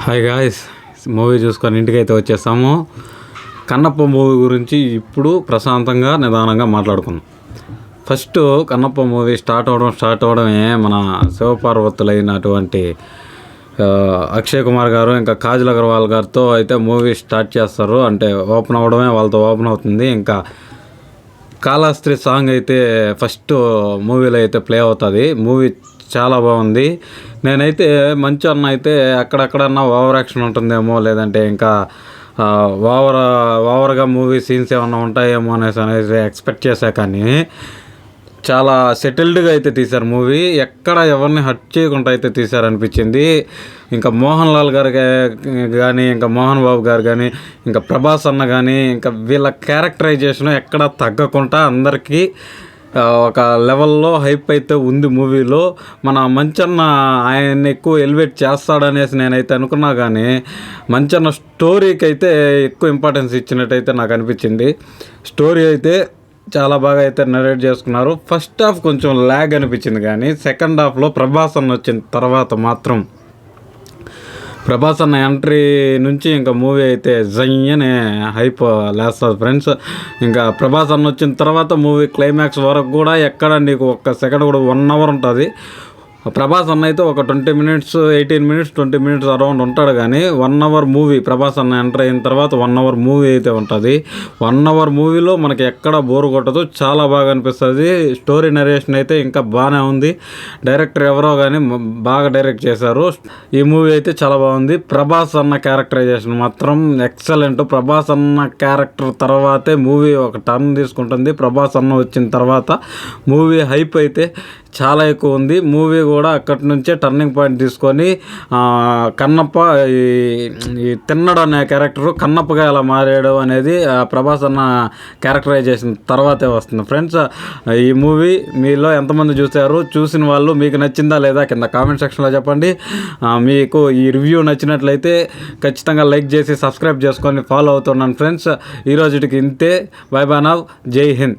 Hi guys, movie చూసుకొని ఇంటికైతే వచ్చేసాము. కన్నప్ప మూవీ గురించి ఇప్పుడు ప్రశాంతంగా నిదానంగా మాట్లాడుకుందాం. ఫస్ట్ కన్నప్ప మూవీ స్టార్ట్ అవడమే మన శివపార్వతులైనటువంటి అక్షయ్ కుమార్ గారు ఇంకా కాజల్ అగర్వాల్ గారితో అయితే మూవీ స్టార్ట్ చేస్తారు. అంటే ఓపెన్ అవ్వడమే వాళ్ళతో ఓపెన్ అవుతుంది. ఇంకా కాళహస్త్రి సాంగ్ అయితే ఫస్ట్ మూవీలో అయితే ప్లే అవుతుంది. మూవీ చాలా బాగుంది. నేనైతే మంచి అన్న అయితే అక్కడక్కడన్నా ఓవర్ యాక్షన్ ఉంటుందేమో, లేదంటే ఇంకా ఓవర్గా మూవీ సీన్స్ ఏమన్నా ఉంటాయేమో అనేసి ఎక్స్పెక్ట్ చేశా. కానీ చాలా సెటిల్డ్గా అయితే తీశారు మూవీ. ఎక్కడ ఎవరిని హర్ట్ చేయకుండా అయితే తీశారనిపించింది. ఇంకా మోహన్ లాల్ గారు కానీ, ఇంకా మోహన్ బాబు గారు కానీ, ఇంకా ప్రభాస్ అన్న కానీ, ఇంకా వీళ్ళ క్యారెక్టరైజేషన్ ఎక్కడ తగ్గకుండా అందరికీ ఒక లెవెల్లో హైప్ అయితే ఉంది మూవీలో. మన మంచన్న ఆయన్ని ఎక్కువ ఎలివేట్ చేస్తాడనేసి నేనైతే అనుకున్నా. కానీ మంచన్న స్టోరీకి అయితే ఎక్కువ ఇంపార్టెన్స్ ఇచ్చినట్టయితే నాకు అనిపించింది. స్టోరీ అయితే చాలా బాగా అయితే నరేట్ చేసుకున్నారు. ఫస్ట్ హాఫ్ కొంచెం ల్యాగ్ అనిపించింది. కానీ సెకండ్ హాఫ్లో ప్రభాస్ అన్న వచ్చిన తర్వాత మాత్రం ప్రభాస్ అన్న ఎంట్రీ నుంచి ఇంకా మూవీ అయితే జయ్యనే హైప్ లేస్తుంది ఫ్రెండ్స్. ఇంకా ప్రభాస్ అన్న వచ్చిన తర్వాత మూవీ క్లైమాక్స్ వరకు కూడా ఎక్కడ నీకు ఒక్క సెకండ్ కూడా 1 hour ఉంటుంది. ప్రభాస్ అన్న అయితే ఒక 20 minutes 18 minutes 20 minutes అరౌండ్ ఉంటాడు. కానీ 1 hour మూవీ ప్రభాస్ అన్న ఎంటర్ అయిన తర్వాత 1 hour మూవీ అయితే ఉంటుంది. 1 hour మూవీలో మనకి ఎక్కడ బోరు కొట్టదు, చాలా బాగా అనిపిస్తుంది. స్టోరీ నరేషన్ అయితే ఇంకా బాగానే ఉంది. డైరెక్టర్ ఎవరో కానీ బాగా డైరెక్ట్ చేశారు. ఈ మూవీ అయితే చాలా బాగుంది. ప్రభాస్ అన్న క్యారెక్టరైజేషన్ మాత్రం ఎక్సలెంట్. ప్రభాస్ అన్న క్యారెక్టర్ తర్వాతే మూవీ ఒక టర్న్ తీసుకుంటుంది. ప్రభాస్ అన్న వచ్చిన తర్వాత మూవీ హైప్ అయితే చాలా ఎక్కువ ఉంది. మూవీ కూడా అక్కడి నుంచే టర్నింగ్ పాయింట్ తీసుకొని కన్నప్ప ఈ తిన్నడు అనే క్యారెక్టరు కన్నప్పగా ఎలా మారాడు అనేది ప్రభాస్ అన్న క్యారెక్టరైజేషన్ తర్వాతే వస్తుంది. ఫ్రెండ్స్, ఈ మూవీ మీలో ఎంతమంది చూశారు? చూసిన వాళ్ళు మీకు నచ్చిందా లేదా కింద కామెంట్ సెక్షన్లో చెప్పండి. మీకు ఈ రివ్యూ నచ్చినట్లయితే ఖచ్చితంగా లైక్ చేసి సబ్స్క్రైబ్ చేసుకొని ఫాలో అవుతున్నాను ఫ్రెండ్స్. ఈరోజుకి ఇంతే. By by now. జై హింద్.